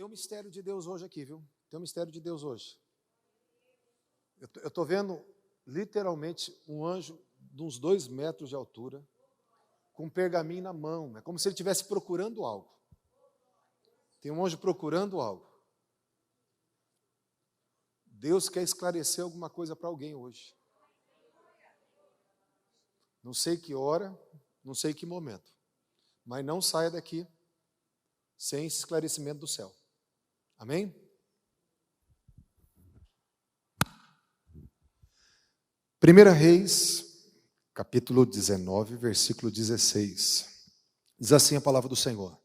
Tem um mistério de Deus hoje aqui, viu? Tem um mistério de Deus hoje. Eu estou vendo literalmente um anjo de uns 2 metros de altura, com um pergaminho na mão. É como se ele estivesse procurando algo. Tem um anjo procurando algo. Deus quer esclarecer alguma coisa para alguém hoje. Não sei que hora, não sei que momento, mas não saia daqui sem esse esclarecimento do céu. Amém? Primeira Reis, capítulo 19, versículo 16. Diz assim a palavra do Senhor.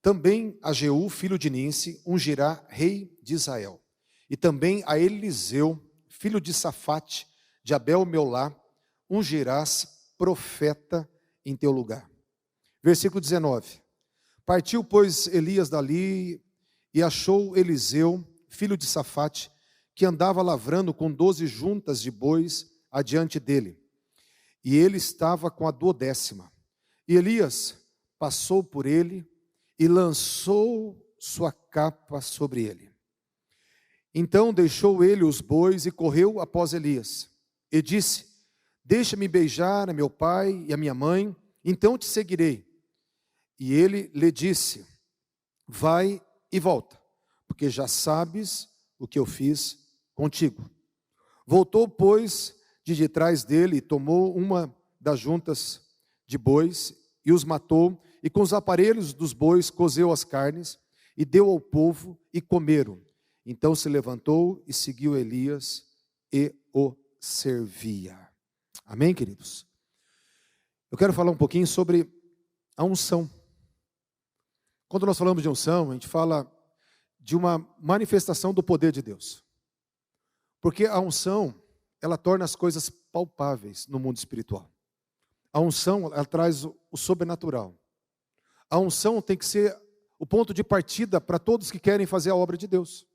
Também a Jeú, filho de Ninsi, ungirá rei de Israel. E também a Eliseu, filho de Safate, de Abel-Meolá, ungirás profeta em teu lugar. Versículo 19. Partiu, pois, Elias dali e achou Eliseu, filho de Safate, que andava lavrando com 12 juntas de bois adiante dele. E ele estava com a 12ª. E Elias passou por ele e lançou sua capa sobre ele. Então deixou ele os bois e correu após Elias. E disse: deixa-me beijar a meu pai e a minha mãe, então te seguirei. E ele lhe disse: vai e volta, porque já sabes o que eu fiz contigo. Voltou, pois, de detrás dele, e tomou uma das juntas de bois, e os matou, e com os aparelhos dos bois cozeu as carnes, e deu ao povo, e comeram. Então se levantou e seguiu Elias, e o servia. Amém, queridos? Eu quero falar um pouquinho sobre a unção. Quando nós falamos de unção, a gente fala de uma manifestação do poder de Deus. Porque a unção, ela torna as coisas palpáveis no mundo espiritual. A unção, ela traz o sobrenatural. A unção tem que ser o ponto de partida para todos que querem fazer a obra de Deus.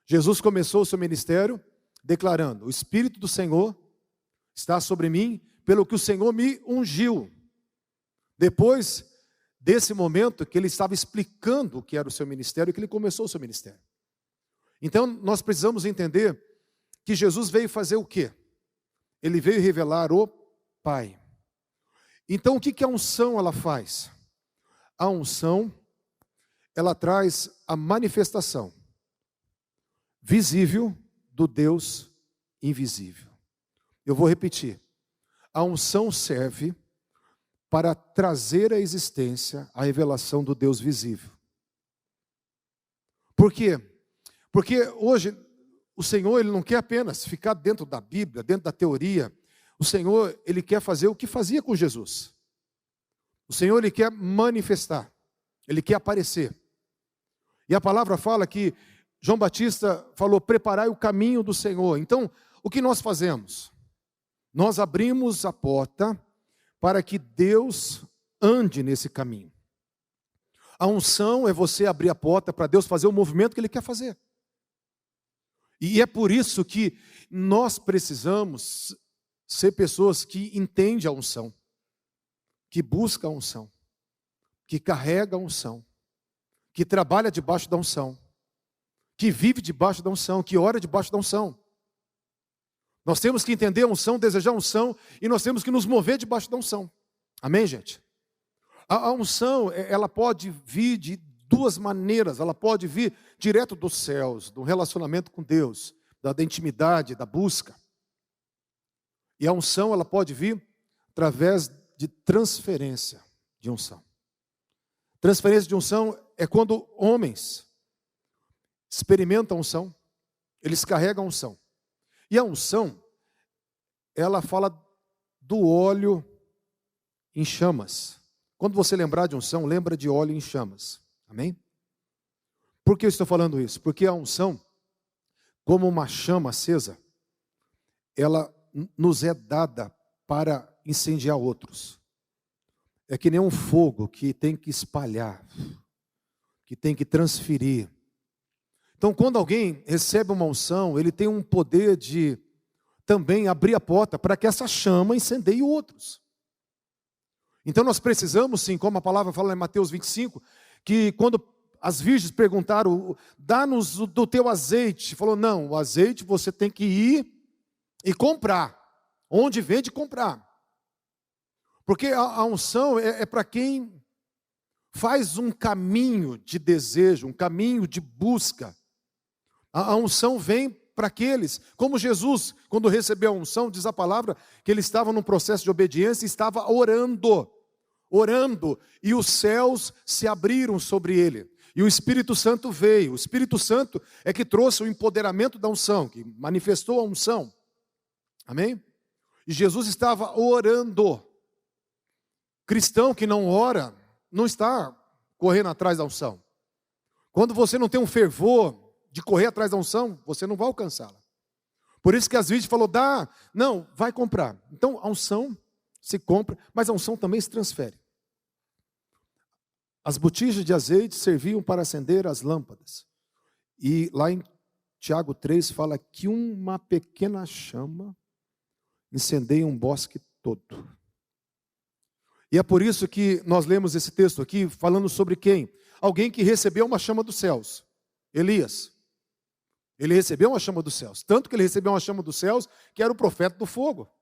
Jesus começou o seu ministério declarando: o Espírito do Senhor está sobre mim, pelo que o Senhor me ungiu. Depois desse momento que ele estava explicando o que era o seu ministério, que ele começou o seu ministério. Então, nós precisamos entender que Jesus veio fazer o quê? Ele veio revelar o Pai. Então, o que a unção ela faz? A unção, ela traz a manifestação visível do Deus invisível. Eu vou repetir. A unção serve para trazer à existência a revelação do Deus visível. Por quê? Porque hoje o Senhor, ele não quer apenas ficar dentro da Bíblia, dentro da teoria. O Senhor, ele quer fazer o que fazia com Jesus. O Senhor, ele quer manifestar. Ele quer aparecer. E a palavra fala que João Batista falou: preparai o caminho do Senhor. Então, o que nós fazemos? Nós abrimos a porta para que Deus ande nesse caminho. A unção é você abrir a porta para Deus fazer o movimento que Ele quer fazer. E é por isso que nós precisamos ser pessoas que entendem a unção, que buscam a unção, que carregam a unção, que trabalha debaixo da unção, que vive debaixo da unção, que ora debaixo da unção. Nós temos que entender a unção, desejar a unção, e nós temos que nos mover debaixo da unção. Amém, gente? A unção, ela pode vir de 2 maneiras. Ela pode vir direto dos céus, do relacionamento com Deus, da intimidade, da busca. E a unção, ela pode vir através de transferência de unção. Transferência de unção é quando homens experimentam a unção, eles carregam a unção. E a unção, ela fala do óleo em chamas. Quando você lembrar de unção, lembra de óleo em chamas. Amém? Por que eu estou falando isso? Porque a unção, como uma chama acesa, ela nos é dada para incendiar outros. É que nem um fogo que tem que espalhar, que tem que transferir. Então, quando alguém recebe uma unção, ele tem um poder de também abrir a porta para que essa chama incendeie outros. Então, nós precisamos, sim, como a palavra fala em Mateus 25, que quando as virgens perguntaram, dá-nos do teu azeite. Falou, não, o azeite você tem que ir e comprar. Onde vende, comprar. Porque a unção é para quem faz um caminho de desejo, um caminho de busca. A unção vem para aqueles, como Jesus, quando recebeu a unção, diz a palavra, que ele estava num processo de obediência e estava orando, e os céus se abriram sobre ele. E o Espírito Santo veio. O Espírito Santo é que trouxe o empoderamento da unção, que manifestou a unção. Amém? E Jesus estava orando. Cristão que não ora, não está correndo atrás da unção. Quando você não tem um fervor de correr atrás da unção, você não vai alcançá-la. Por isso que as virgens falou, não, vai comprar. Então a unção se compra, mas a unção também se transfere. As botijas de azeite serviam para acender as lâmpadas. E lá em Tiago 3 fala que uma pequena chama incendeia um bosque todo. E é por isso que nós lemos esse texto aqui, falando sobre quem? Alguém que recebeu uma chama dos céus. Elias. Ele recebeu uma chama dos céus. Tanto que ele recebeu uma chama dos céus, que era o profeta do fogo.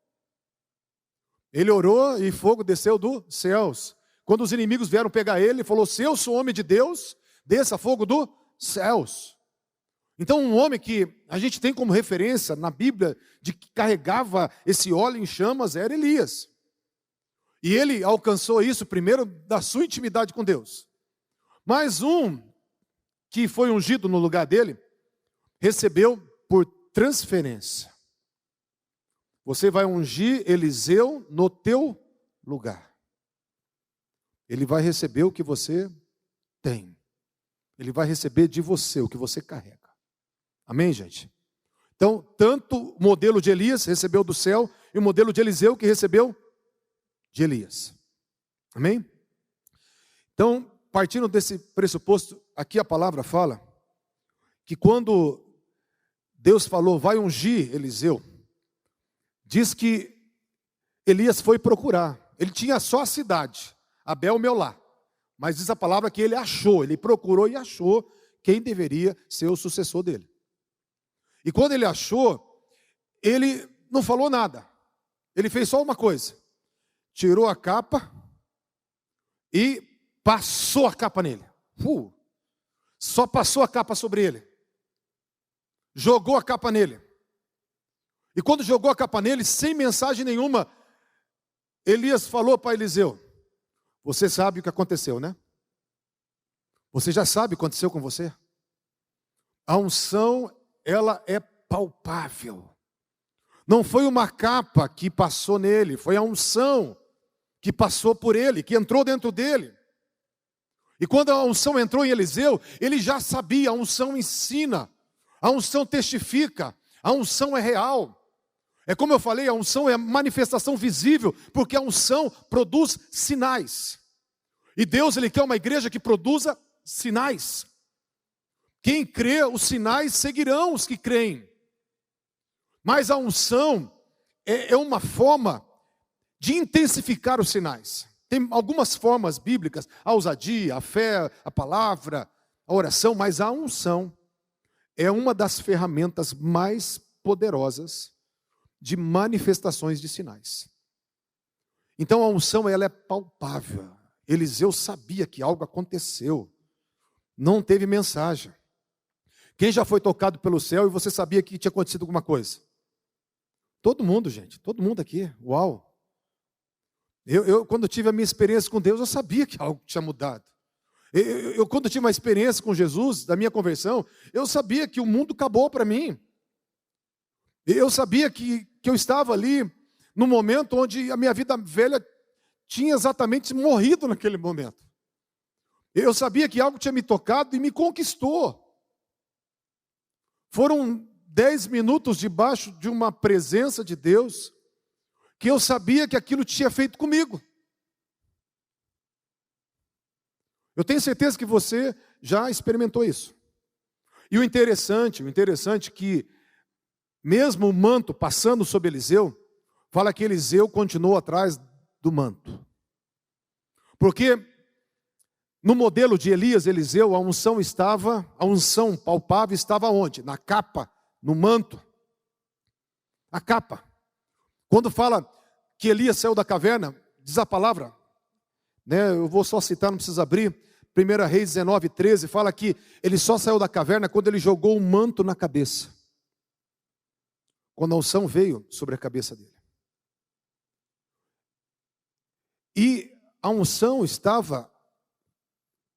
Ele orou e fogo desceu dos céus. Quando os inimigos vieram pegar ele, ele falou, se eu sou homem de Deus, desça fogo dos céus. Então um homem que a gente tem como referência na Bíblia, de que carregava esse óleo em chamas, era Elias. E ele alcançou isso primeiro da sua intimidade com Deus. Mas um que foi ungido no lugar dele, recebeu por transferência. Você vai ungir Eliseu no teu lugar. Ele vai receber o que você tem. Ele vai receber de você o que você carrega. Amém, gente? Então, tanto o modelo de Elias recebeu do céu, e o modelo de Eliseu que recebeu de Elias. Amém? Então, partindo desse pressuposto, aqui a palavra fala que quando Deus falou, vai ungir Eliseu, diz que Elias foi procurar. Ele tinha só a cidade, Abel-Meolá. Mas diz a palavra que ele achou, ele procurou e achou quem deveria ser o sucessor dele. E quando ele achou, ele não falou nada. Ele fez só uma coisa. Tirou a capa e passou a capa nele. Só passou a capa sobre ele. Jogou a capa nele. E quando jogou a capa nele, sem mensagem nenhuma, Elias falou para Eliseu, você sabe o que aconteceu, né? Você já sabe o que aconteceu com você? A unção, ela é palpável. Não foi uma capa que passou nele, foi a unção que passou por ele, que entrou dentro dele. E quando a unção entrou em Eliseu, ele já sabia, a unção ensina, a unção testifica, a unção é real. É como eu falei, a unção é manifestação visível, porque a unção produz sinais. E Deus, Ele quer uma igreja que produza sinais. Quem crê, os sinais seguirão os que creem. Mas a unção é uma forma de intensificar os sinais. Tem algumas formas bíblicas, a ousadia, a fé, a palavra, a oração, mas a unção é uma das ferramentas mais poderosas de manifestações de sinais. Então a unção, ela é palpável. Eliseu sabia que algo aconteceu. Não teve mensagem. Quem já foi tocado pelo céu e você sabia que tinha acontecido alguma coisa? Todo mundo, gente. Todo mundo aqui. Uau! Eu quando tive a minha experiência com Deus, eu sabia que algo tinha mudado. Quando tive uma experiência com Jesus, da minha conversão, eu sabia que o mundo acabou para mim. Eu sabia que eu estava ali no momento onde a minha vida velha tinha exatamente morrido naquele momento. Eu sabia que algo tinha me tocado e me conquistou. Foram 10 minutos debaixo de uma presença de Deus, que eu sabia que aquilo tinha feito comigo. Eu tenho certeza que você já experimentou isso. E o interessante é que, mesmo o manto passando sobre Eliseu, fala que Eliseu continuou atrás do manto. Porque No modelo de Elias, Eliseu, a unção palpável estava onde? Na capa, no manto. A capa. Quando fala que Elias saiu da caverna, diz a palavra, né, eu vou só citar, não precisa abrir, 1 Reis 19:13, fala que ele só saiu da caverna quando ele jogou um manto na cabeça. Quando a unção veio sobre a cabeça dele. E a unção estava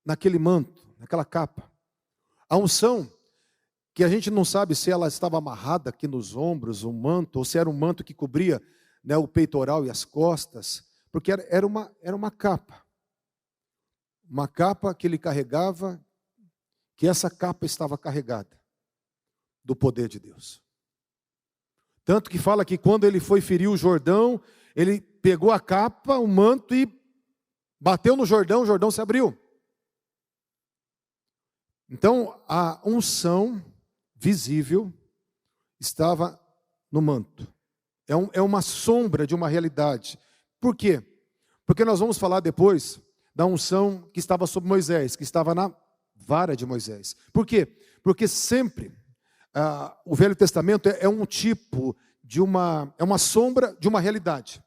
naquele manto, naquela capa. A unção, que a gente não sabe se ela estava amarrada aqui nos ombros, um manto, ou se era um manto que cobria, né, o peitoral e as costas, porque era uma capa. Uma capa que ele carregava, que essa capa estava carregada do poder de Deus. Tanto que fala que quando ele foi ferir o Jordão, ele pegou a capa, o manto e bateu no Jordão, o Jordão se abriu. Então, a unção visível estava no manto. É uma sombra de uma realidade. Por quê? Porque nós vamos falar depois da unção que estava sobre Moisés, que estava na vara de Moisés. Por quê? Porque sempre o Velho Testamento é um tipo de é uma sombra de uma realidade.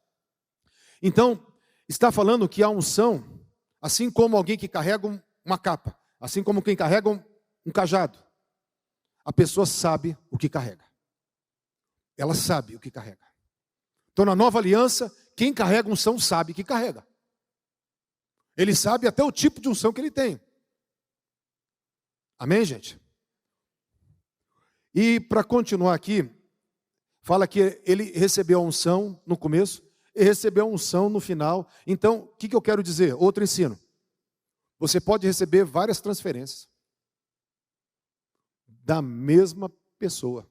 Então, está falando que a unção, assim como alguém que carrega uma capa, assim como quem carrega um cajado, a pessoa sabe o que carrega. Ela sabe o que carrega. Então, na nova aliança, quem carrega unção sabe que carrega. Ele sabe até o tipo de unção que ele tem. Amém, gente? E para continuar aqui, fala que ele recebeu a unção no começo e recebeu a unção no final. Então, o que eu quero dizer? Outro ensino. Você pode receber várias transferências da mesma pessoa.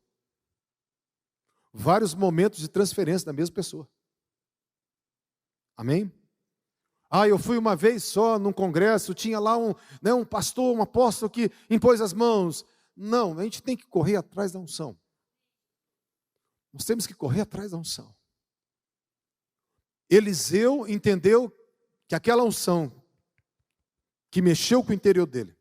Vários momentos de transferência da mesma pessoa. Amém? Eu fui uma vez só num congresso, tinha lá um pastor, um apóstolo que impôs as mãos. Não, a gente tem que correr atrás da unção. Nós temos que correr atrás da unção. Eliseu entendeu que aquela unção que mexeu com o interior dele,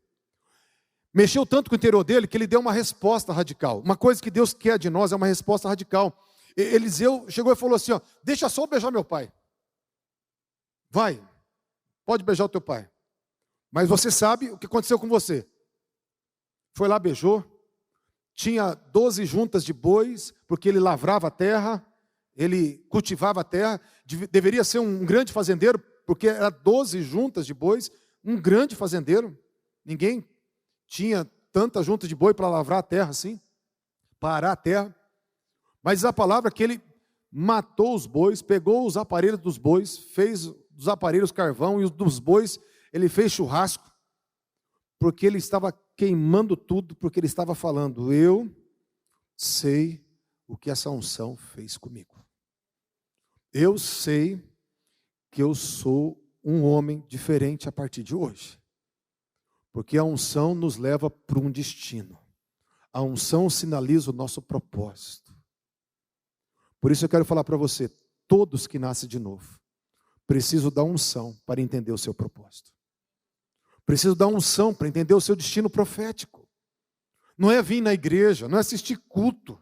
mexeu tanto com o interior dele que ele deu uma resposta radical. Uma coisa que Deus quer de nós é uma resposta radical. Eliseu chegou e falou assim, deixa só eu beijar meu pai. Vai, pode beijar o teu pai. Mas você sabe o que aconteceu com você. Foi lá, beijou. Tinha 12 juntas de bois, porque ele lavrava a terra, ele cultivava a terra. Deveria ser um grande fazendeiro, porque era 12 juntas de bois. Um grande fazendeiro. Ninguém tinha tanta junta de boi para lavrar a terra assim, parar a terra. Mas a palavra é que ele matou os bois, pegou os aparelhos dos bois, fez dos aparelhos carvão e os dos bois ele fez churrasco, porque ele estava queimando tudo, porque ele estava falando, eu sei o que essa unção fez comigo. Eu sei que eu sou um homem diferente a partir de hoje. Porque a unção nos leva para um destino. A unção sinaliza o nosso propósito. Por isso eu quero falar para você, todos que nascem de novo, precisam da unção para entender o seu propósito. Precisam da unção para entender o seu destino profético. Não é vir na igreja, não é assistir culto.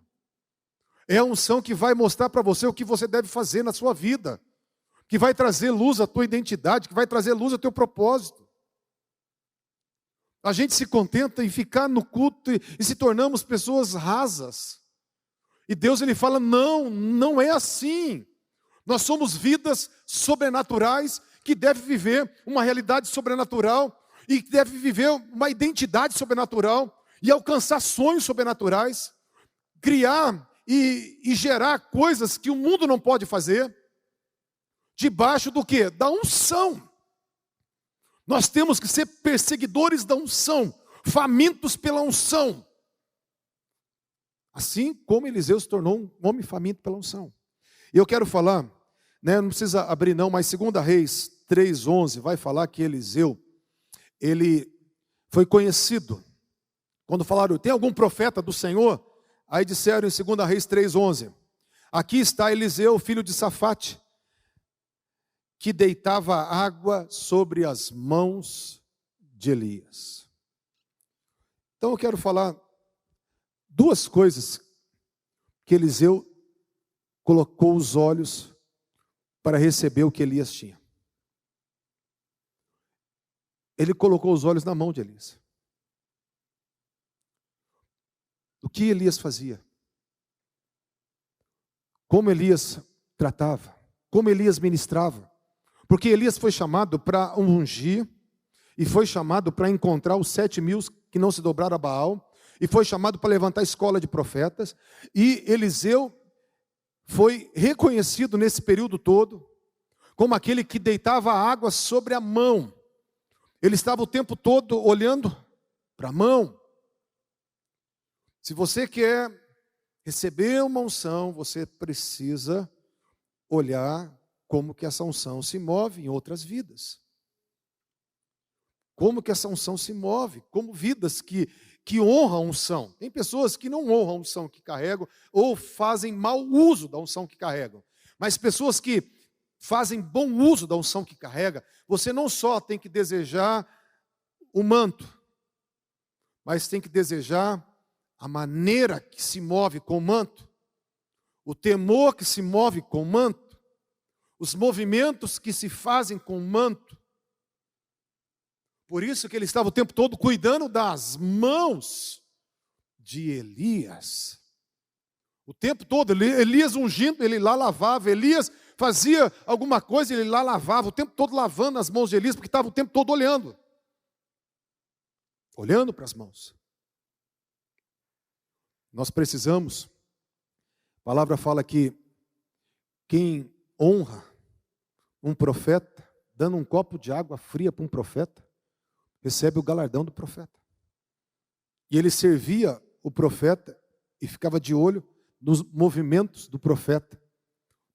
É a unção que vai mostrar para você o que você deve fazer na sua vida. Que vai trazer luz à tua identidade, que vai trazer luz ao teu propósito. A gente se contenta em ficar no culto e se tornamos pessoas rasas. E Deus ele fala, não é assim. Nós somos vidas sobrenaturais que devem viver uma realidade sobrenatural e que devem viver uma identidade sobrenatural e alcançar sonhos sobrenaturais, criar e gerar coisas que o mundo não pode fazer, debaixo do quê? Da unção. Nós temos que ser perseguidores da unção, famintos pela unção. Assim como Eliseu se tornou um homem faminto pela unção. E eu quero falar, né, não precisa abrir não, mas 2 Reis 3:11 vai falar que Eliseu, ele foi conhecido. Quando falaram, tem algum profeta do Senhor? Aí disseram em 2 Reis 3:11, aqui está Eliseu, filho de Safate, que deitava água sobre as mãos de Elias. Então eu quero falar duas coisas que Eliseu colocou os olhos para receber o que Elias tinha. Ele colocou os olhos na mão de Elias. O que Elias fazia? Como Elias tratava? Como Elias ministrava? Porque Elias foi chamado para ungir, e foi chamado para encontrar os 7.000 que não se dobraram a Baal, e foi chamado para levantar a escola de profetas, e Eliseu foi reconhecido nesse período todo como aquele que deitava a água sobre a mão. Ele estava o tempo todo olhando para a mão. Se você quer receber uma unção, você precisa olhar como que essa unção se move em outras vidas. Como que essa unção se move, como vidas que honram a unção. Tem pessoas que não honram a unção que carregam, ou fazem mau uso da unção que carregam. Mas pessoas que fazem bom uso da unção que carrega, você não só tem que desejar o manto, mas tem que desejar a maneira que se move com o manto, o temor que se move com o manto, os movimentos que se fazem com o manto. Por isso que ele estava o tempo todo cuidando das mãos de Elias. O tempo todo, Elias ungindo, ele lá lavava, Elias fazia alguma coisa, ele lá lavava, o tempo todo lavando as mãos de Elias, porque estava o tempo todo olhando para as mãos. Nós precisamos, a palavra fala que quem honra um profeta, dando um copo de água fria para um profeta, recebe o galardão do profeta. E ele servia o profeta e ficava de olho nos movimentos do profeta,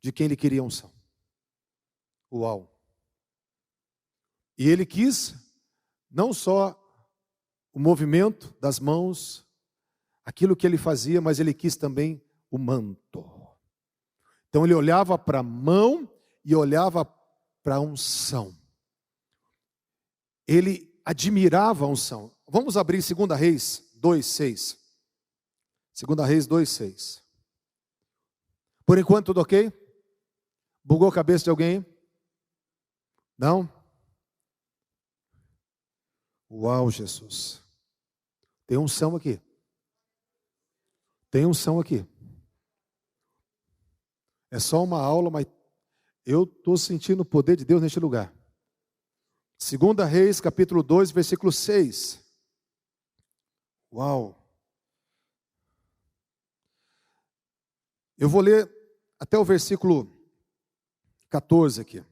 de quem ele queria unção. Uau! E ele quis não só o movimento das mãos, aquilo que ele fazia, mas ele quis também o manto. Então ele olhava para a mão e olhava para a unção. Ele admirava a unção. Vamos abrir 2 Reis 2:6. 2 Reis 2:6. Por enquanto tudo ok? Bugou a cabeça de alguém? Não? Uau, Jesus. Tem unção aqui. Tem unção aqui. É só uma aula, mas eu estou sentindo o poder de Deus neste lugar. 2 Reis, capítulo 2, versículo 6. Uau! Eu vou ler até o versículo 14 aqui.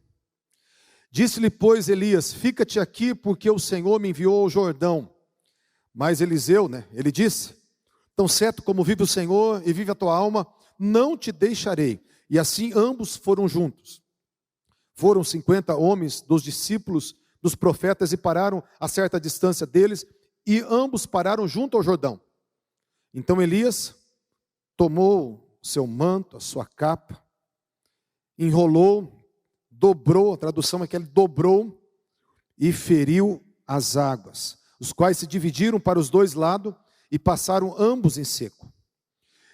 Disse-lhe, pois, Elias, fica-te aqui, porque o Senhor me enviou ao Jordão. Mas Eliseu, ele disse, tão certo como vive o Senhor e vive a tua alma, não te deixarei. E assim ambos foram juntos. Foram 50 homens dos discípulos dos profetas e pararam a certa distância deles, e ambos pararam junto ao Jordão. Então Elias tomou seu manto, a sua capa, enrolou, dobrou, a tradução é que ele dobrou e feriu as águas, os quais se dividiram para os dois lados e passaram ambos em seco.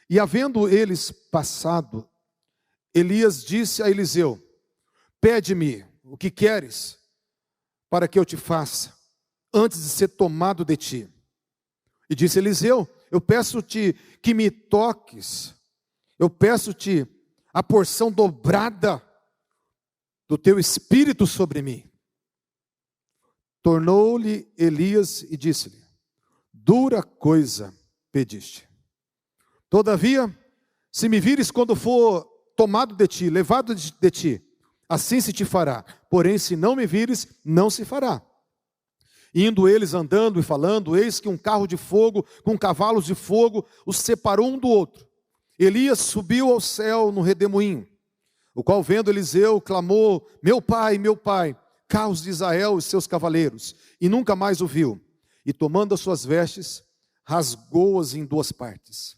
E havendo eles passado, Elias disse a Eliseu, pede-me o que queres para que eu te faça, antes de ser tomado de ti. E disse Eliseu, eu peço-te que me toques, eu peço-te a porção dobrada do teu espírito sobre mim. Tornou-lhe Elias e disse-lhe, dura coisa pediste. Todavia, se me vires quando for tomado de ti, levado de ti, assim se te fará. Porém, se não me vires, não se fará. Indo eles andando e falando, eis que um carro de fogo, com cavalos de fogo, os separou um do outro. Elias subiu ao céu no redemoinho, o qual vendo Eliseu, clamou, meu pai, caos de Israel e seus cavaleiros, e nunca mais o viu. E tomando as suas vestes, rasgou-as em duas partes.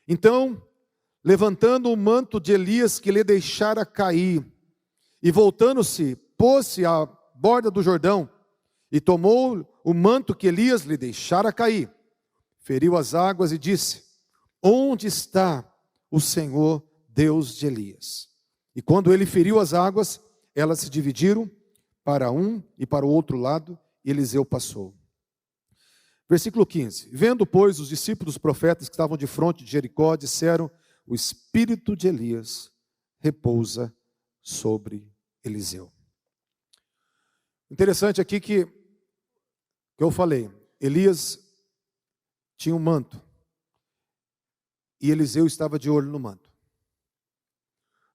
Então, levantando o manto de Elias que lhe deixara cair, e voltando-se, pôs-se à borda do Jordão, E tomou o manto que Elias lhe deixara cair, feriu as águas e disse: onde está o Senhor Deus de Elias? E quando ele feriu as águas, elas se dividiram para um e para o outro lado, e Eliseu passou. Versículo 15. Vendo, pois, os discípulos profetas que estavam de fronte de Jericó, disseram: o espírito de Elias repousa sobre Eliseu. Interessante aqui que eu falei, Elias tinha um manto, e Eliseu estava de olho no manto.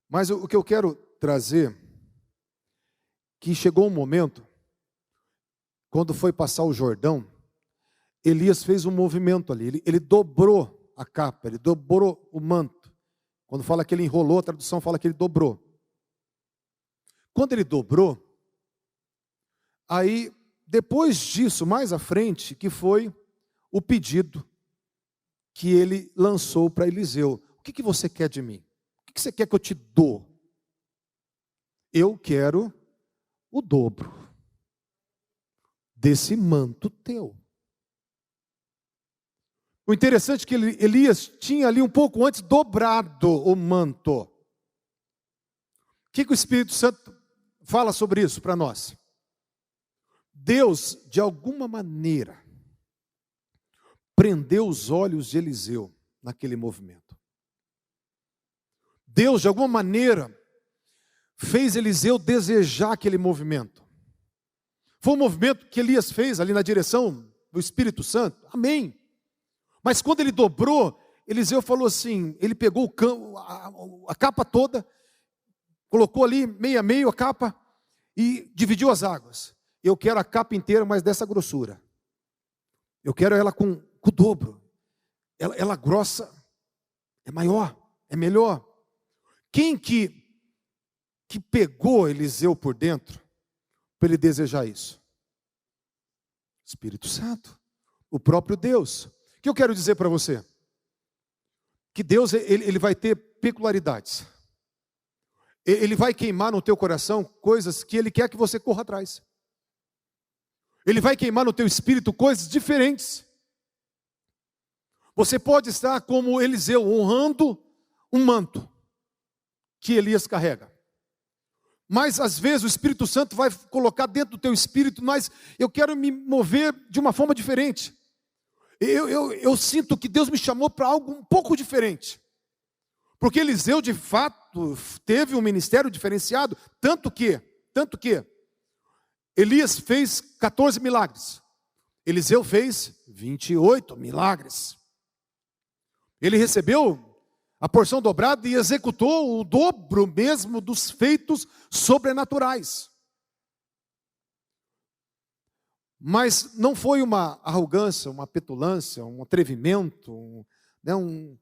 Mas o que eu quero trazer, que chegou um momento, quando foi passar o Jordão, Elias fez um movimento ali, ele dobrou a capa, ele dobrou o manto. Quando fala que ele enrolou, a tradução fala que ele dobrou. Quando ele dobrou, aí, depois disso, mais à frente, que foi o pedido que ele lançou para Eliseu. O que você quer de mim? O que você quer que eu te dou? Eu quero o dobro desse manto teu. O interessante é que Elias tinha ali um pouco antes dobrado o manto. O que o Espírito Santo fala sobre isso para nós? Deus, de alguma maneira, prendeu os olhos de Eliseu naquele movimento. Deus, de alguma maneira, fez Eliseu desejar aquele movimento. Foi um movimento que Elias fez ali na direção do Espírito Santo. Amém. Mas quando ele dobrou, Eliseu falou assim, ele pegou a capa toda, colocou ali meio a meio a capa e dividiu as águas. Eu quero a capa inteira, mas dessa grossura. Eu quero ela com o dobro. Ela grossa, é maior, é melhor. Quem que pegou Eliseu por dentro para ele desejar isso? Espírito Santo, o próprio Deus. O que eu quero dizer para você? Que Deus ele vai ter peculiaridades. Ele vai queimar no teu coração coisas que Ele quer que você corra atrás. Ele vai queimar no teu espírito coisas diferentes. Você pode estar como Eliseu, honrando um manto que Elias carrega. Mas às vezes o Espírito Santo vai colocar dentro do teu espírito, mas eu quero me mover de uma forma diferente. Eu sinto que Deus me chamou para algo um pouco diferente. Porque Eliseu, de fato, teve um ministério diferenciado, tanto que Elias fez 14 milagres. Eliseu fez 28 milagres. Ele recebeu a porção dobrada e executou o dobro mesmo dos feitos sobrenaturais. Mas não foi uma arrogância, uma petulância, um atrevimento, um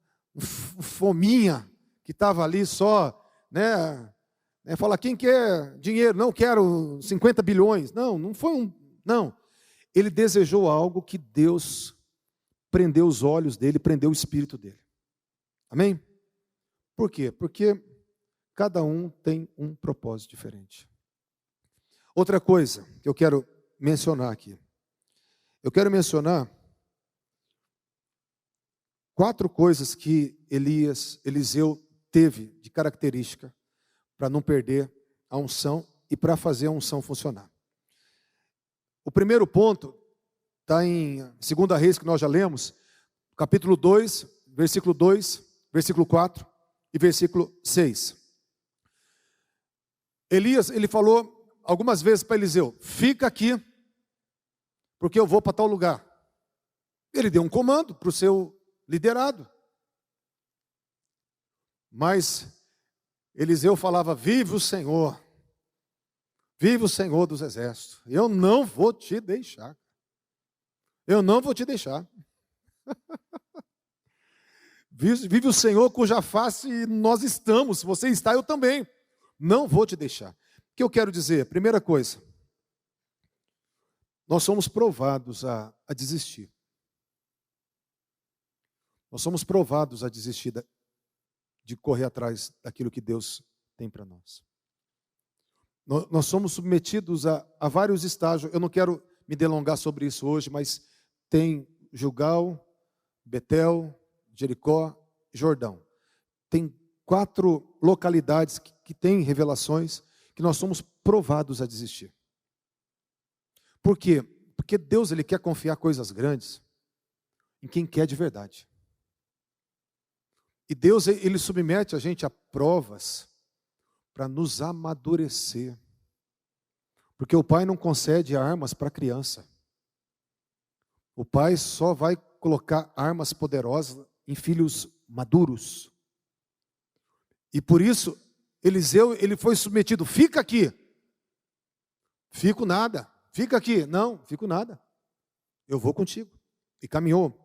fominha que estava ali só, fala, quem quer dinheiro? Não, quero 50 bilhões. Não foi não. Ele desejou algo que Deus prendeu os olhos dele, prendeu o espírito dele. Amém? Por quê? Porque cada um tem um propósito diferente. Outra coisa que eu quero mencionar aqui. Eu quero mencionar 4 coisas que Eliseu teve de característica para não perder a unção e para fazer a unção funcionar. O primeiro ponto está em 2 Reis, que nós já lemos, capítulo 2, versículo 2, versículo 4 e versículo 6. Elias, ele falou algumas vezes para Eliseu, fica aqui, porque eu vou para tal lugar. Ele deu um comando para o seu liderado. Mas Eliseu falava, vive o Senhor dos exércitos, eu não vou te deixar. Eu não vou te deixar. Vive o Senhor cuja face nós estamos, se você está, eu também. Não vou te deixar. O que eu quero dizer? Primeira coisa, nós somos provados a desistir. Nós somos provados a desistir de correr atrás daquilo que Deus tem para nós. Nós somos submetidos a vários estágios. Eu não quero me delongar sobre isso hoje, mas tem Gilgal, Betel, Jericó, Jordão. Tem 4 localidades que têm revelações que nós somos provados a desistir. Por quê? Porque Deus, Ele quer confiar coisas grandes em quem quer de verdade. E Deus, Ele submete a gente a provas para nos amadurecer. Porque o Pai não concede armas para criança. O Pai só vai colocar armas poderosas em filhos maduros. E por isso, Eliseu, ele foi submetido, fica aqui. Fico nada. Fica aqui. Não, fico nada. Eu vou contigo. E caminhou.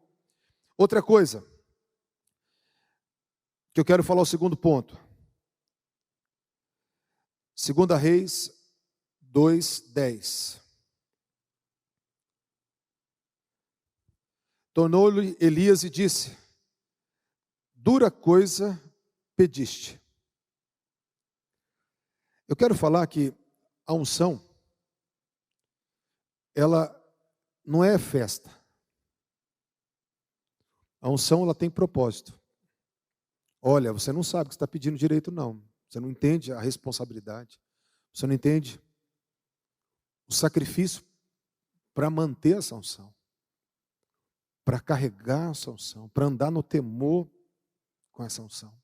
Outra coisa, que eu quero falar o segundo ponto. 2 Reis 2:10. Tornou-lhe Elias e disse: dura coisa pediste. Eu quero falar que a unção, ela não é festa. A unção, ela tem propósito. Olha, você não sabe o que você está pedindo direito, não. Você não entende a responsabilidade. Você não entende o sacrifício para manter essa unção. Para carregar essa unção. Para andar no temor com essa unção.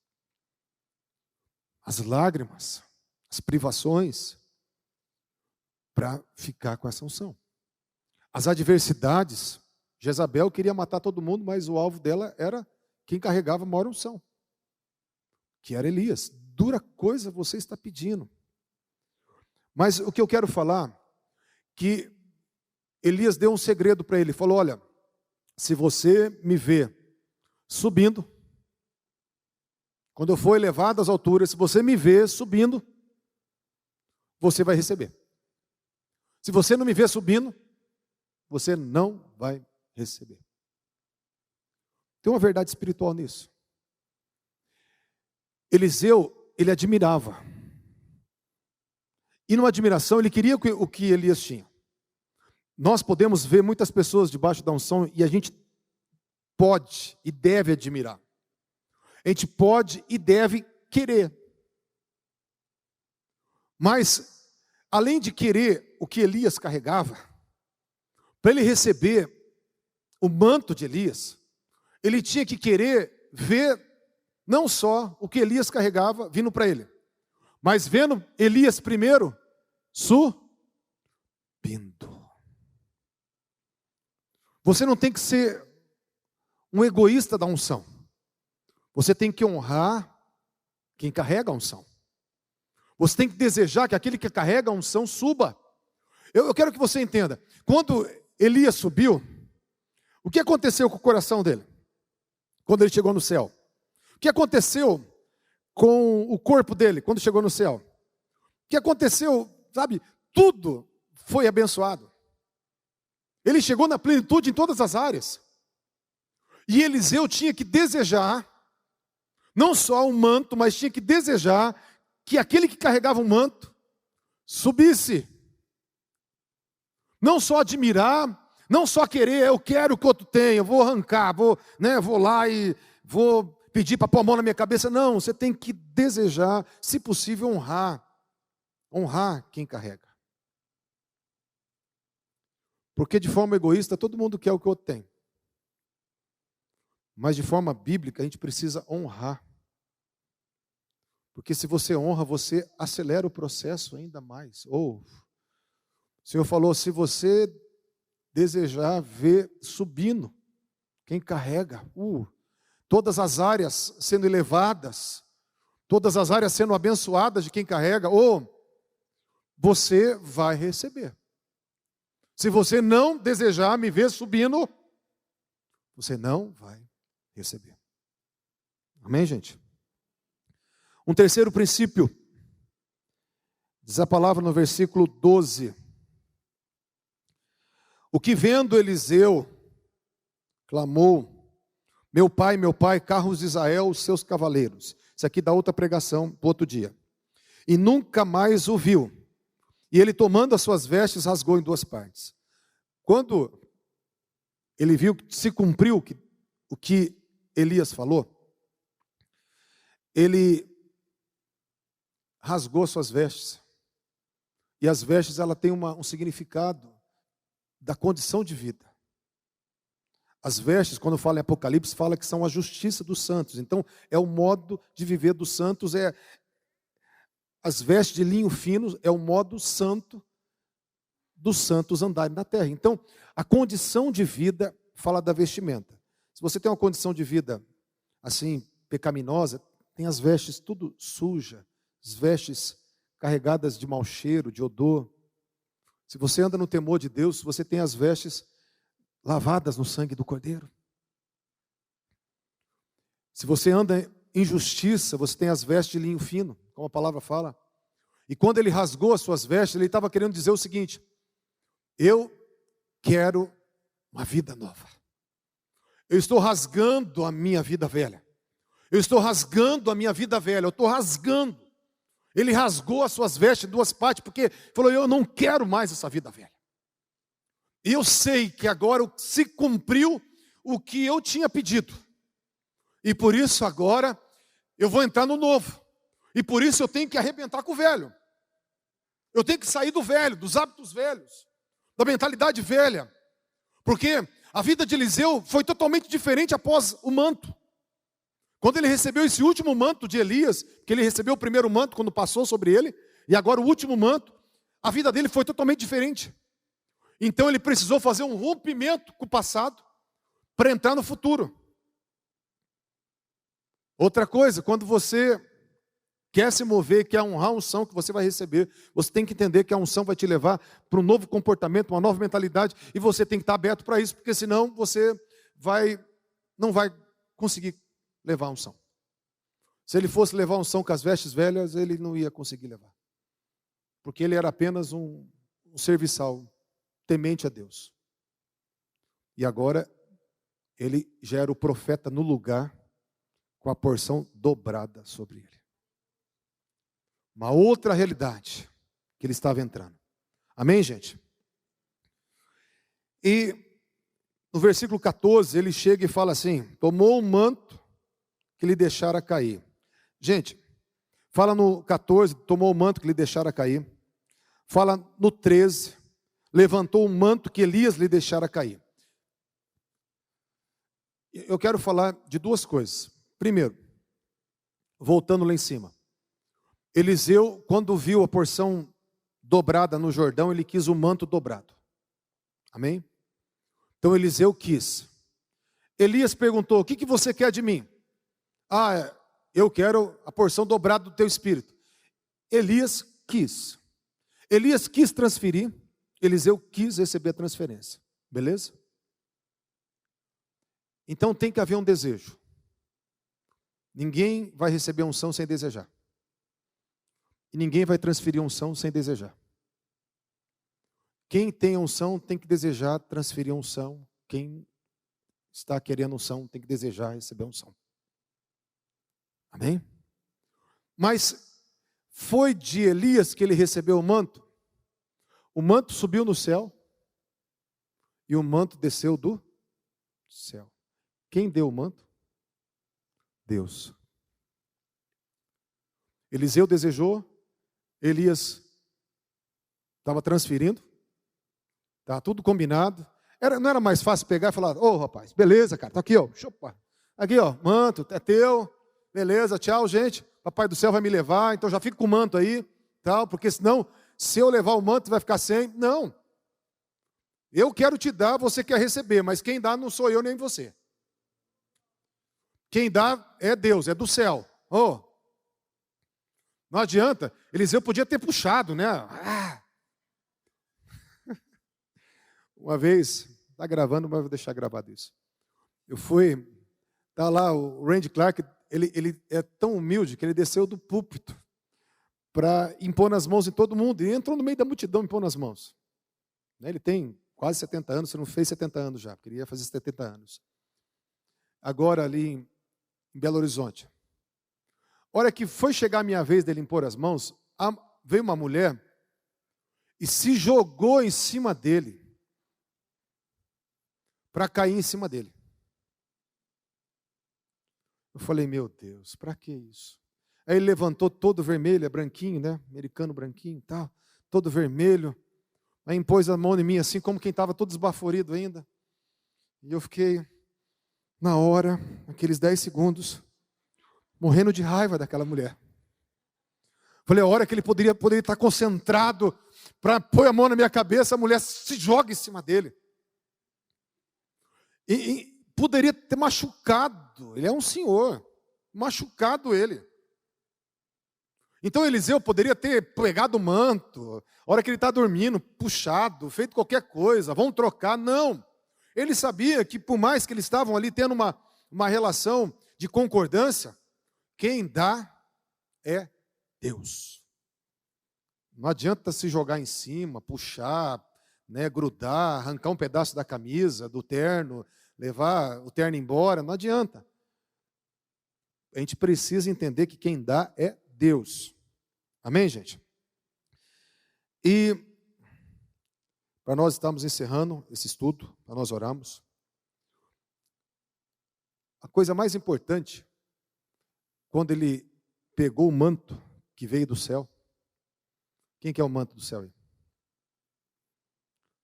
As lágrimas, as privações, para ficar com essa unção. As adversidades. Jezabel queria matar todo mundo, mas o alvo dela era quem carregava a maior unção, que era Elias. Dura coisa você está pedindo. Mas o que eu quero falar, que Elias deu um segredo para ele. Falou, olha, se você me vê subindo, quando eu for elevado às alturas, se você me vê subindo, você vai receber. Se você não me vê subindo, você não vai receber. Tem uma verdade espiritual nisso. Eliseu, ele admirava. E numa admiração, ele queria o que Elias tinha. Nós podemos ver muitas pessoas debaixo da unção e a gente pode e deve admirar. A gente pode e deve querer. Mas, além de querer o que Elias carregava, para ele receber o manto de Elias, ele tinha que querer ver não só o que Elias carregava vindo para ele, mas vendo Elias primeiro subindo. Você não tem que ser um egoísta da unção. Você tem que honrar quem carrega a unção. Você tem que desejar que aquele que carrega a unção suba. Eu quero que você entenda. Quando Elias subiu, o que aconteceu com o coração dele? Quando ele chegou no céu? O que aconteceu com o corpo dele quando chegou no céu? O que aconteceu, sabe? Tudo foi abençoado. Ele chegou na plenitude em todas as áreas. E Eliseu tinha que desejar, não só um manto, mas tinha que desejar que aquele que carregava um manto subisse. Não só admirar, não só querer, eu quero o que outro tem, eu vou arrancar, vou lá e vou pedir para pôr a mão na minha cabeça. Não, você tem que desejar, se possível, honrar quem carrega. Porque de forma egoísta, todo mundo quer o que o outro tem. Mas de forma bíblica, a gente precisa honrar. Porque se você honra, você acelera o processo ainda mais. O Senhor falou, se você desejar ver subindo, quem carrega, todas as áreas sendo elevadas, todas as áreas sendo abençoadas de quem carrega, você vai receber. Se você não desejar me ver subindo, você não vai receber. Amém, gente? Um terceiro princípio, diz a palavra no versículo 12. O que vendo Eliseu, clamou, meu pai, carros de Israel, os seus cavaleiros. Isso aqui dá outra pregação para outro dia. E nunca mais o viu. E ele, tomando as suas vestes, rasgou em duas partes. Quando ele viu que se cumpriu o que Elias falou, ele rasgou suas vestes. E as vestes, ela tem um significado da condição de vida. As vestes, quando fala em Apocalipse, fala que são a justiça dos santos. Então, é o modo de viver dos santos, as vestes de linho fino é o modo santo dos santos andarem na terra. Então, a condição de vida fala da vestimenta. Se você tem uma condição de vida assim, pecaminosa, tem as vestes tudo suja, as vestes carregadas de mau cheiro, de odor. Se você anda no temor de Deus, você tem as vestes lavadas no sangue do Cordeiro. Se você anda em justiça, você tem as vestes de linho fino, como a palavra fala. E quando ele rasgou as suas vestes, ele estava querendo dizer o seguinte: eu quero uma vida nova. Eu estou rasgando a minha vida velha. Eu estou rasgando a minha vida velha. Eu estou rasgando. Ele rasgou as suas vestes em duas partes, porque falou: eu não quero mais essa vida velha. E eu sei que agora se cumpriu o que eu tinha pedido. E por isso agora eu vou entrar no novo. E por isso eu tenho que arrebentar com o velho. Eu tenho que sair do velho, dos hábitos velhos, da mentalidade velha. Porque a vida de Eliseu foi totalmente diferente após o manto. Quando ele recebeu esse último manto de Elias, que ele recebeu o primeiro manto quando passou sobre ele, e agora o último manto, a vida dele foi totalmente diferente. Então ele precisou fazer um rompimento com o passado para entrar no futuro. Outra coisa, quando você quer se mover, quer honrar a unção que você vai receber, você tem que entender que a unção vai te levar para um novo comportamento, uma nova mentalidade, e você tem que estar aberto para isso, porque senão você não vai conseguir levar a unção. Se ele fosse levar a unção com as vestes velhas, ele não ia conseguir levar. Porque ele era apenas um serviçal, temente a Deus. E agora, ele já era o profeta no lugar, com a porção dobrada sobre ele. Uma outra realidade que ele estava entrando. Amém, gente? E no versículo 14, ele chega e fala assim: tomou o manto que lhe deixara cair. Gente, fala no 14, tomou o manto que lhe deixara cair. Fala no 13, levantou o manto que Elias lhe deixara cair. Eu quero falar de duas coisas. Primeiro, voltando lá em cima. Eliseu, quando viu a porção dobrada no Jordão, ele quis o manto dobrado. Amém? Então Eliseu quis. Elias perguntou: o que você quer de mim? Eu quero a porção dobrada do teu espírito. Elias quis. Elias quis transferir, Eliseu quis receber a transferência. Beleza? Então tem que haver um desejo. Ninguém vai receber a unção sem desejar. E ninguém vai transferir a unção sem desejar. Quem tem a unção tem que desejar transferir a unção. Quem está querendo unção tem que desejar receber a unção. Amém? Mas foi de Elias que ele recebeu o manto. O manto subiu no céu e o manto desceu do céu. Quem deu o manto? Deus. Eliseu desejou, Elias estava transferindo, estava tudo combinado. Não era mais fácil pegar e falar: rapaz, beleza, cara, tá aqui, aqui, manto, é teu, beleza, tchau, gente, papai do céu vai me levar, então já fica com o manto aí, tal, porque senão, se eu levar o manto, vai ficar sem. Não, eu quero te dar, você quer receber, mas quem dá não sou eu nem você. Quem dá é Deus, é do céu. Não adianta, Eliseu podia ter puxado, né? Uma vez, está gravando, mas vou deixar gravado isso. Está lá o Randy Clark, ele é tão humilde que ele desceu do púlpito para impor nas mãos em todo mundo, e entrou no meio da multidão e impor nas mãos. Ele tem quase 70 anos, se não fez 70 anos já, porque ele ia fazer 70 anos. Agora ali em Belo Horizonte. A hora que foi chegar a minha vez dele impor as mãos, veio uma mulher e se jogou em cima dele. para cair em cima dele. Eu falei, meu Deus, para que isso? Aí ele levantou todo vermelho, é branquinho, né? Americano branquinho e tal, todo vermelho. Aí impôs a mão em mim, assim como quem estava todo esbaforido ainda. E eu fiquei, na hora, aqueles 10 segundos, morrendo de raiva daquela mulher. Falei, a hora que ele poderia estar concentrado para pôr a mão na minha cabeça, a mulher se joga em cima dele. E poderia ter machucado, ele é um senhor, machucado ele. Então Eliseu poderia ter pegado o manto, a hora que ele está dormindo, puxado, feito qualquer coisa, vão trocar, não. Ele sabia que por mais que eles estavam ali tendo uma relação de concordância, quem dá é Deus. Não adianta se jogar em cima, puxar, né, grudar, arrancar um pedaço da camisa, do terno, levar o terno embora, não adianta. A gente precisa entender que quem dá é Deus. Amém, gente? E para nós estamos encerrando esse estudo, para nós orarmos. A coisa mais importante, quando ele pegou o manto que veio do céu. Quem que é o manto do céu aí?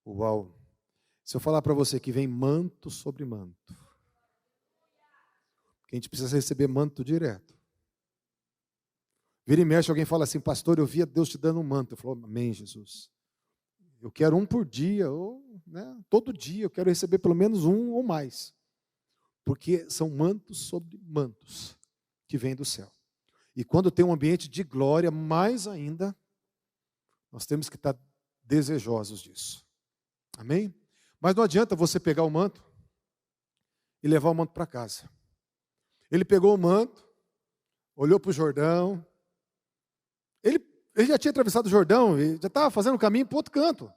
Uau! Se eu falar para você que vem manto sobre manto, que a gente precisa receber manto direto. Vira e mexe, alguém fala assim, pastor, eu via Deus te dando um manto. Eu falo, amém, Jesus. Eu quero um por dia, ou né, todo dia eu quero receber pelo menos um ou mais. Porque são mantos sobre mantos que vêm do céu. E quando tem um ambiente de glória, mais ainda, nós temos que estar desejosos disso. Amém? Mas não adianta você pegar o manto e levar o manto para casa. Ele pegou o manto, olhou para o Jordão. Ele já tinha atravessado o Jordão, ele já estava fazendo o caminho para outro canto.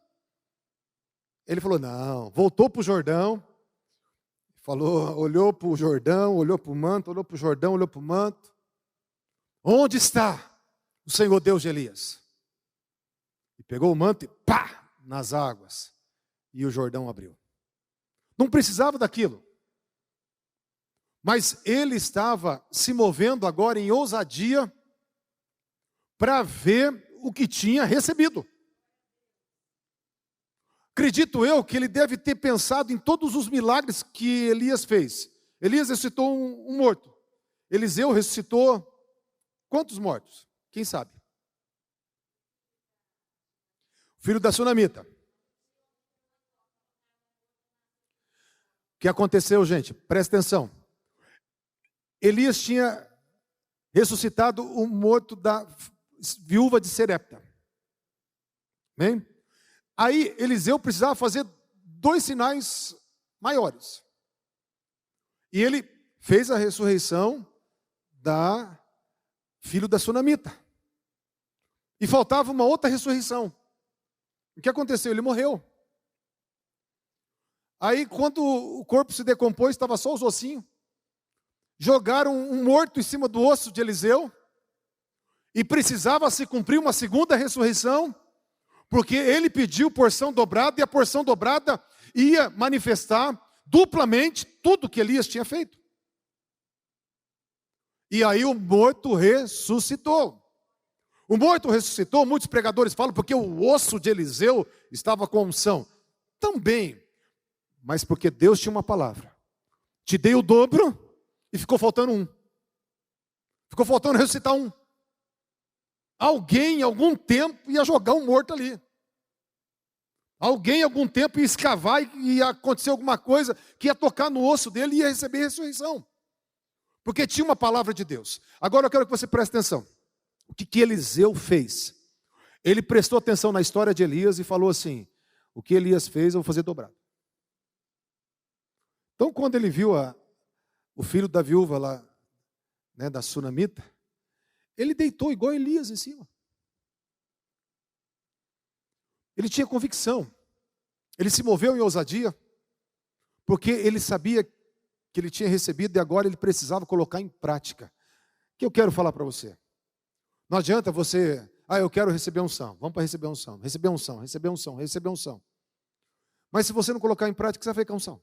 Ele falou, não, voltou para o Jordão, olhou para o Jordão, olhou para o manto, olhou para o Jordão, olhou para o manto. Onde está o Senhor Deus de Elias? E pegou o manto e pá, nas águas. E o Jordão abriu. Não precisava daquilo. Mas ele estava se movendo agora em ousadia para ver o que tinha recebido. Acredito eu que ele deve ter pensado em todos os milagres que Elias fez. Elias ressuscitou um morto. Eliseu ressuscitou quantos mortos? Quem sabe? O filho da Sunamita. O que aconteceu, gente? Presta atenção. Elias tinha ressuscitado o morto da viúva de Serepta. Amém? Aí Eliseu precisava fazer 2 sinais maiores. E ele fez a ressurreição da filho da Sunamita. E faltava uma outra ressurreição. O que aconteceu? Ele morreu. Aí quando o corpo se decompôs, estava só os ossinhos. Jogaram um morto em cima do osso de Eliseu. E precisava se cumprir uma segunda ressurreição. Porque ele pediu porção dobrada, e a porção dobrada ia manifestar duplamente tudo que Elias tinha feito. E aí o morto ressuscitou. O morto ressuscitou, muitos pregadores falam, porque o osso de Eliseu estava com unção. Também, mas porque Deus tinha uma palavra. Te dei o dobro e ficou faltando um. Ficou faltando ressuscitar um. Alguém, em algum tempo, ia jogar um morto ali. Alguém, em algum tempo, ia escavar e ia acontecer alguma coisa que ia tocar no osso dele e ia receber ressurreição. Porque tinha uma palavra de Deus. Agora eu quero que você preste atenção. O que Eliseu fez? Ele prestou atenção na história de Elias e falou assim, o que Elias fez eu vou fazer dobrado. Então quando ele viu o filho da viúva lá, né, da Sunamita, ele deitou igual Elias em cima. Ele tinha convicção. Ele se moveu em ousadia, porque ele sabia que ele tinha recebido e agora ele precisava colocar em prática. O que eu quero falar para você? Não adianta você, eu quero receber unção. Vamos para receber unção. Receber unção, receber unção, receber unção. Mas se você não colocar em prática, você vai ficar unção.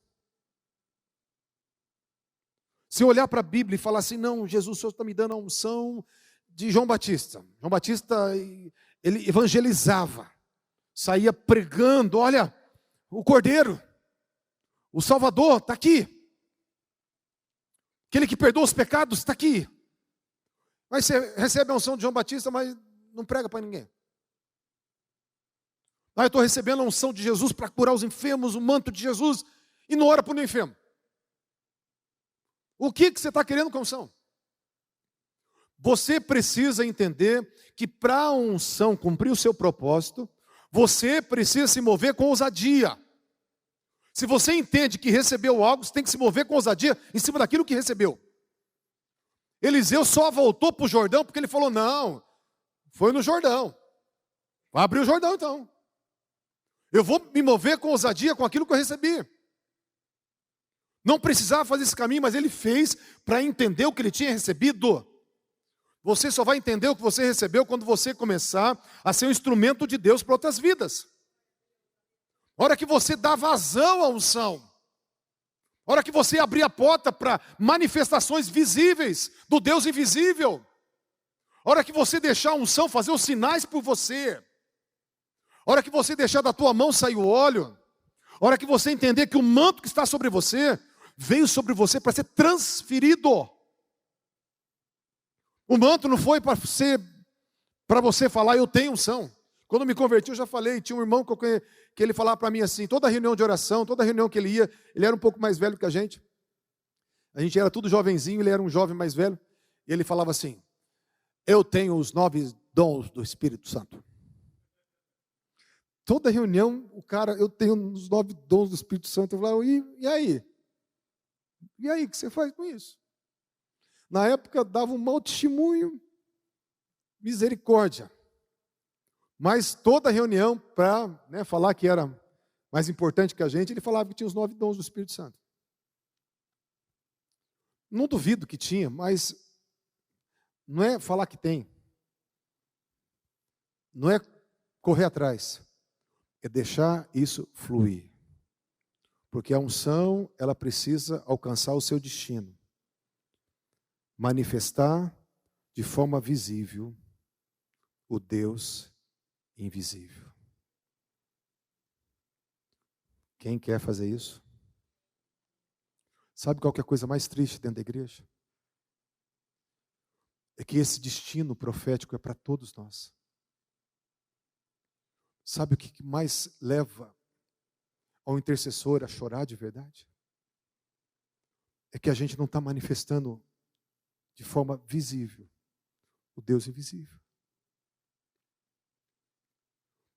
Se eu olhar para a Bíblia e falar assim, não, Jesus, o Senhor está me dando a unção de João Batista. João Batista, ele evangelizava, saía pregando, olha, o Cordeiro, o Salvador está aqui. Aquele que perdoa os pecados está aqui. Mas você recebe a unção de João Batista, mas não prega para ninguém. Eu estou recebendo a unção de Jesus para curar os enfermos, o manto de Jesus, e não ora por nenhum enfermo. O que você está querendo com a unção? Você precisa entender que para a unção cumprir o seu propósito, você precisa se mover com ousadia. Se você entende que recebeu algo, você tem que se mover com ousadia em cima daquilo que recebeu. Eliseu só voltou para o Jordão porque ele falou, não, foi no Jordão. Vai abrir o Jordão então. Eu vou me mover com ousadia com aquilo que eu recebi. Não precisava fazer esse caminho, mas ele fez para entender o que ele tinha recebido. Você só vai entender o que você recebeu quando você começar a ser um instrumento de Deus para outras vidas. A hora que você dá vazão à unção, a hora que você abrir a porta para manifestações visíveis do Deus invisível, a hora que você deixar a unção fazer os sinais por você, a hora que você deixar da tua mão sair o óleo, a hora que você entender que o manto que está sobre você, veio sobre você para ser transferido. O manto não foi para você falar, eu tenho unção. Quando eu me converti, eu já falei, tinha um irmão que ele falava para mim assim, toda reunião de oração, toda reunião que ele ia, ele era um pouco mais velho que a gente era tudo jovenzinho, ele era um jovem mais velho, e ele falava assim, eu tenho os 9 dons do Espírito Santo. Toda reunião, o cara, eu tenho os 9 dons do Espírito Santo, eu falava, e aí? E aí, o que você faz com isso? Na época, dava um mau testemunho, misericórdia. Mas toda reunião, para falar que era mais importante que a gente, ele falava que tinha os 9 dons do Espírito Santo. Não duvido que tinha, mas não é falar que tem. Não é correr atrás. É deixar isso fluir. Porque a unção, ela precisa alcançar o seu destino. Manifestar de forma visível o Deus invisível. Quem quer fazer isso? Sabe qual que é a coisa mais triste dentro da igreja? É que esse destino profético é para todos nós. Sabe o que mais leva ao intercessor a chorar de verdade? É que a gente não está manifestando de forma visível o Deus invisível.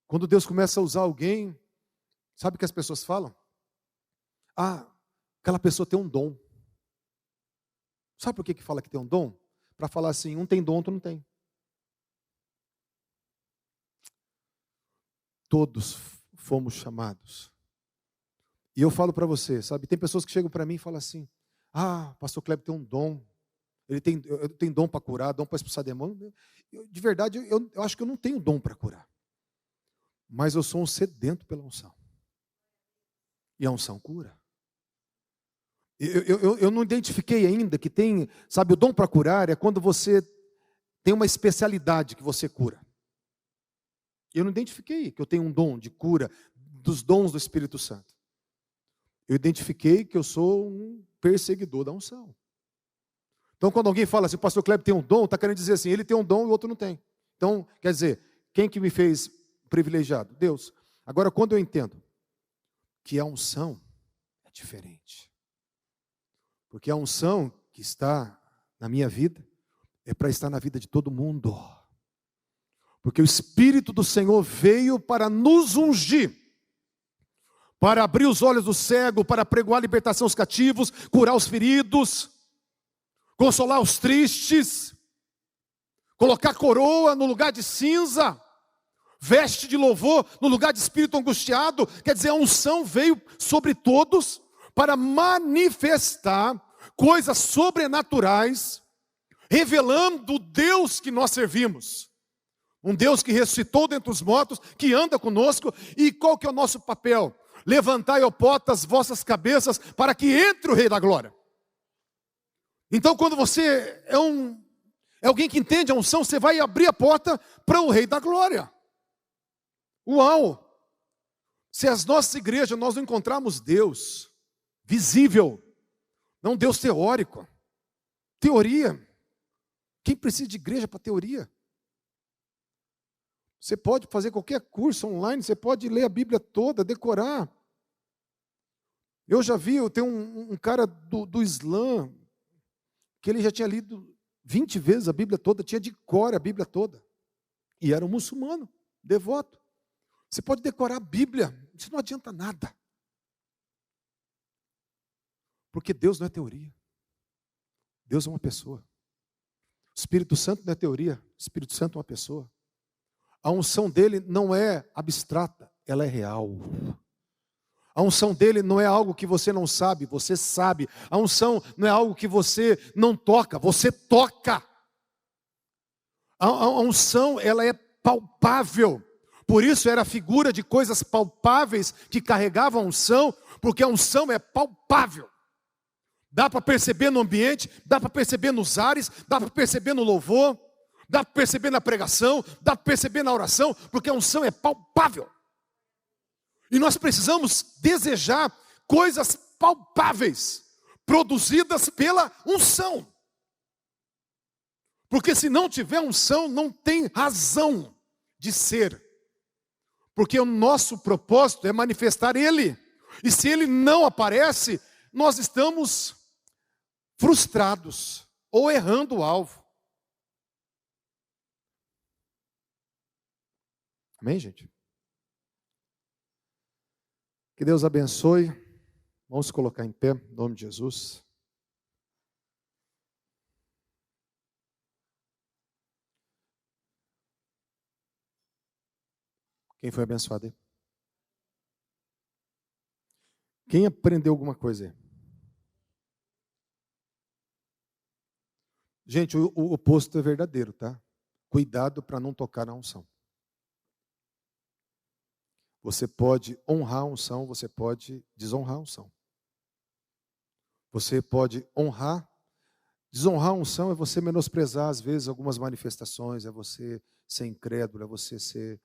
Quando Deus começa a usar alguém, sabe o que as pessoas falam? Ah, aquela pessoa tem um dom. Sabe por que fala que tem um dom? Para falar assim, um tem dom, outro não tem. Todos fomos chamados. E eu falo para você, sabe, tem pessoas que chegam para mim e falam assim, ah, pastor Kleber tem um dom. Ele tem dom para curar, dom para expulsar demônio. De verdade, eu acho que eu não tenho dom para curar. Mas eu sou um sedento pela unção. E a unção cura. Eu não identifiquei ainda que tem, sabe, o dom para curar é quando você tem uma especialidade que você cura. Eu não identifiquei que eu tenho um dom de cura dos dons do Espírito Santo. Eu identifiquei que eu sou um perseguidor da unção. Então, quando alguém fala assim, o pastor Kleber tem um dom, está querendo dizer assim, ele tem um dom e o outro não tem. Então, quer dizer, quem que me fez privilegiado? Deus. Agora, quando eu entendo que a unção é diferente, porque a unção que está na minha vida é para estar na vida de todo mundo. Porque o Espírito do Senhor veio para nos ungir, para abrir os olhos do cego, para pregoar a libertação aos cativos, curar os feridos, consolar os tristes, colocar coroa no lugar de cinza, veste de louvor no lugar de espírito angustiado. Quer dizer, a unção veio sobre todos para manifestar coisas sobrenaturais, revelando o Deus que nós servimos. Um Deus que ressuscitou dentre os mortos, que anda conosco. E qual que é o nosso papel? Levantai, ó portas, vossas cabeças, para que entre o Rei da Glória. Então, quando você é alguém que entende a unção, você vai abrir a porta para o Rei da Glória. Uau! Se as nossas igrejas nós não encontrarmos Deus visível, não Deus teórico, teoria. Quem precisa de igreja para teoria? Você pode fazer qualquer curso online, você pode ler a Bíblia toda, decorar. Eu já vi, eu tenho um cara do Islã, que ele já tinha lido 20 vezes a Bíblia toda, tinha de cor a Bíblia toda. E era um muçulmano, devoto. Você pode decorar a Bíblia, isso não adianta nada. Porque Deus não é teoria. Deus é uma pessoa. O Espírito Santo não é teoria, o Espírito Santo é uma pessoa. A unção dele não é abstrata, ela é real. A unção dele não é algo que você não sabe, você sabe. A unção não é algo que você não toca, você toca. A unção, ela é palpável. Por isso era a figura de coisas palpáveis que carregavam a unção, porque a unção é palpável. Dá para perceber no ambiente, dá para perceber nos ares, dá para perceber no louvor, dá para perceber na pregação, dá para perceber na oração, porque a unção é palpável. E nós precisamos desejar coisas palpáveis, produzidas pela unção. Porque se não tiver unção, não tem razão de ser. Porque o nosso propósito é manifestar Ele. E se Ele não aparece, nós estamos frustrados ou errando o alvo. Amém, gente? Que Deus abençoe. Vamos colocar em pé, em nome de Jesus. Quem foi abençoado aí? Quem aprendeu alguma coisa aí? Gente, o oposto é verdadeiro, tá? Cuidado para não tocar na unção. Você pode honrar a unção, você pode desonrar a unção. Você pode honrar. Desonrar a unção é você menosprezar, às vezes, algumas manifestações, é você ser incrédulo, é você ser...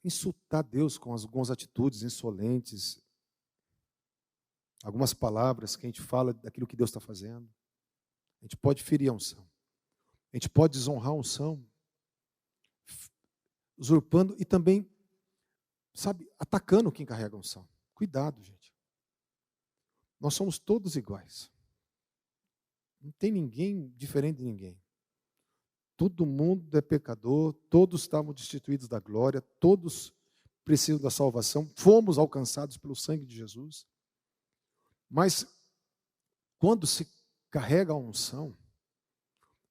insultar Deus com algumas atitudes insolentes, algumas palavras que a gente fala daquilo que Deus está fazendo. A gente pode ferir a unção. A gente pode desonrar a unção, usurpando e também, sabe, atacando quem carrega a unção. Cuidado, gente. Nós somos todos iguais. Não tem ninguém diferente de ninguém. Todo mundo é pecador, todos estavam destituídos da glória, todos precisam da salvação, fomos alcançados pelo sangue de Jesus. Mas, quando se carrega a unção,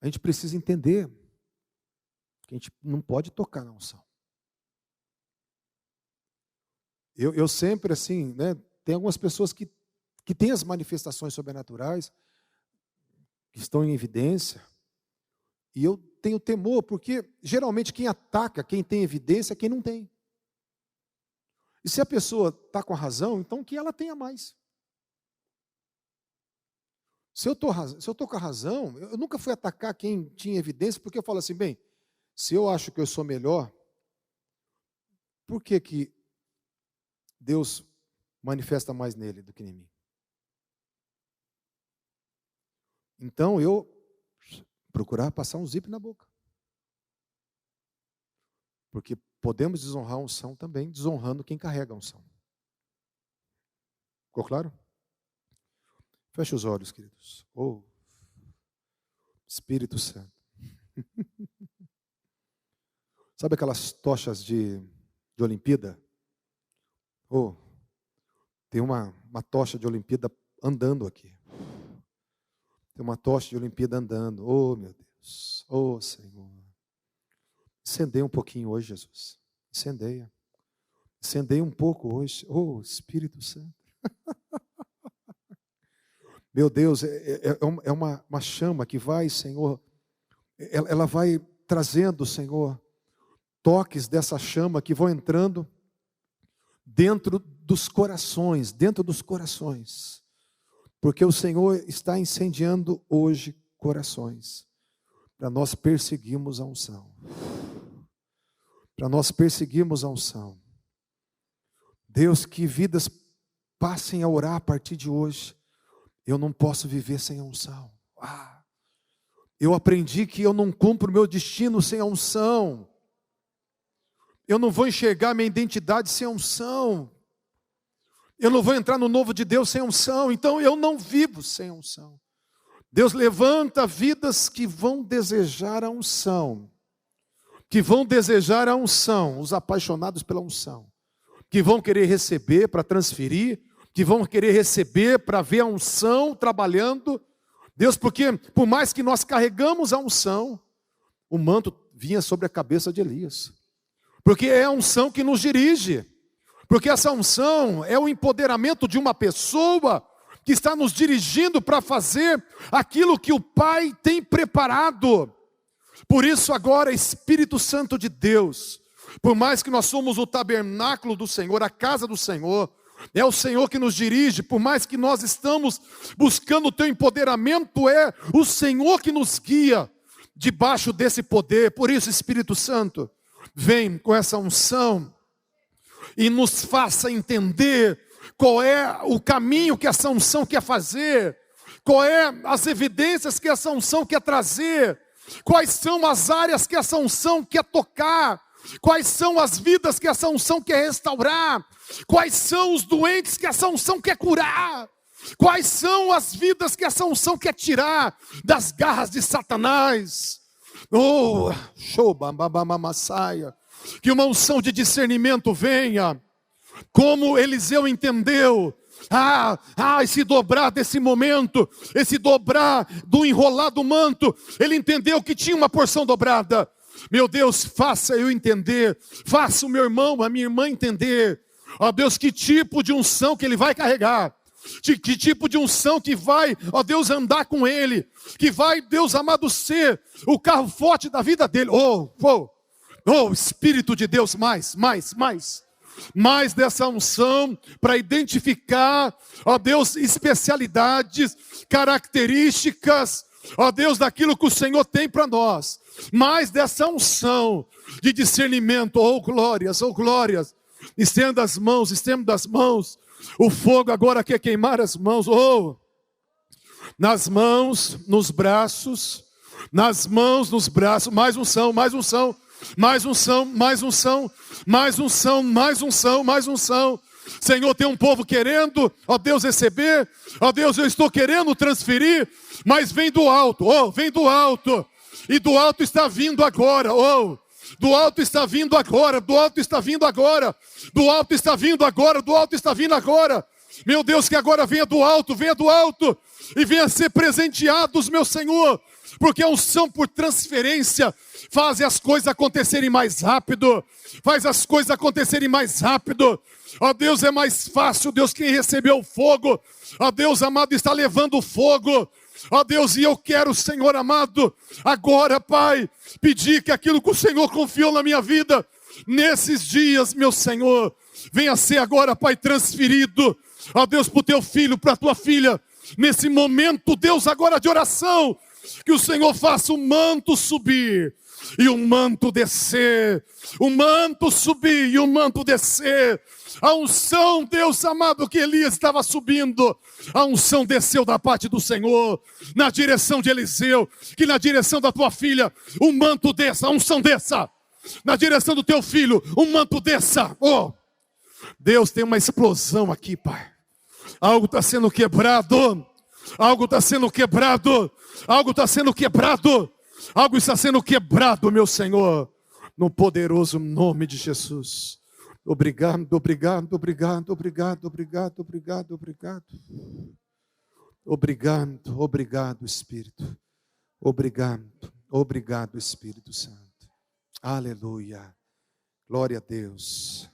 a gente precisa entender que a gente não pode tocar na unção. Eu sempre, assim, né, tem algumas pessoas que têm as manifestações sobrenaturais, que estão em evidência, e eu tenho temor, porque geralmente quem ataca, quem tem evidência, é quem não tem. E se a pessoa está com a razão, então que ela tenha mais. Se eu estou com a razão, eu nunca fui atacar quem tinha evidência, porque eu falo assim, bem, se eu acho que eu sou melhor, por que Deus manifesta mais nele do que em mim? Então eu procurar passar um zip na boca. Porque podemos desonrar a unção também, desonrando quem carrega a unção. Ficou claro? Feche os olhos, queridos. Oh, Espírito Santo. Sabe aquelas tochas de Olimpíada? Oh, tem uma tocha de Olimpíada andando aqui. Tem uma tocha de Olimpíada andando. Oh, meu Deus. Oh, Senhor. Incendeia um pouquinho hoje, Jesus. Incendeia. Incendeia um pouco hoje. Oh, Espírito Santo. Meu Deus, é uma chama que vai, Senhor. Ela vai trazendo, Senhor, toques dessa chama que vão entrando dentro dos corações. Porque o Senhor está incendiando hoje corações, para nós perseguirmos a unção. Para nós perseguirmos a unção. Deus, que vidas passem a orar a partir de hoje. Eu não posso viver sem a unção. Eu aprendi que eu não cumpro o meu destino sem a unção. Eu não vou enxergar minha identidade sem a unção. Eu não vou entrar no novo de Deus sem a unção. Então eu não vivo sem a unção. Deus levanta vidas que vão desejar a unção. Que vão desejar a unção, os apaixonados pela unção. Que vão querer receber para transferir, que vão querer receber para ver a unção trabalhando. Deus, porque por mais que nós carregamos a unção, o manto vinha sobre a cabeça de Elias. Porque é a unção que nos dirige. Porque essa unção é o empoderamento de uma pessoa que está nos dirigindo para fazer aquilo que o Pai tem preparado. Por isso agora, Espírito Santo de Deus, por mais que nós somos o tabernáculo do Senhor, a casa do Senhor, é o Senhor que nos dirige, por mais que nós estamos buscando o teu empoderamento, é o Senhor que nos guia debaixo desse poder. Por isso, Espírito Santo, vem com essa unção e nos faça entender qual é o caminho que essa unção quer fazer, qual é as evidências que essa unção quer trazer, quais são as áreas que essa unção quer tocar, quais são as vidas que essa unção quer restaurar, quais são os doentes que essa unção quer curar, quais são as vidas que essa unção quer tirar das garras de Satanás. Que uma unção de discernimento venha, como Eliseu entendeu. Esse dobrar desse momento, esse dobrar do enrolado manto, ele entendeu que tinha uma porção dobrada. Meu Deus, faça eu entender, faça o meu irmão, a minha irmã entender, ó Deus, que tipo de unção que ele vai carregar, que tipo de unção que vai, ó Deus, andar com ele, que vai, Deus amado, ser o carro forte da vida dele. Espírito de Deus, mais dessa unção para identificar, ó Deus, especialidades, características, ó Deus, daquilo que o Senhor tem para nós, mais dessa unção de discernimento. Glórias, estenda as mãos, o fogo agora quer queimar as mãos, nas mãos, nos braços, mais unção, Senhor, tem um povo querendo, ó Deus, receber, ó Deus, eu estou querendo transferir, mas vem do alto, e do alto está vindo agora, do alto está vindo agora, meu Deus, que agora venha do alto, e venha ser presenteados, meu Senhor, porque a unção por transferência faz as coisas acontecerem mais rápido, ó Deus, é mais fácil, Deus, quem recebeu o fogo, ó Deus amado, está levando o fogo, ó Deus, e eu quero, Senhor amado, agora, Pai, pedir que aquilo que o Senhor confiou na minha vida, nesses dias, meu Senhor, venha ser agora, Pai, transferido, ó Deus, para o teu filho, para a tua filha, nesse momento, Deus, agora de oração, que o Senhor faça o manto subir, e o manto descer, o manto subir e o manto descer. A unção, Deus amado, que Elias estava subindo, a unção desceu da parte do Senhor, na direção de Eliseu, que na direção da tua filha, o manto desça, a unção desça, na direção do teu filho, o manto desça. Deus, tem uma explosão aqui, Pai, algo está sendo quebrado, algo está sendo quebrado, meu Senhor, no poderoso nome de Jesus. Obrigado, Espírito. Obrigado, Espírito Santo. Aleluia. Glória a Deus.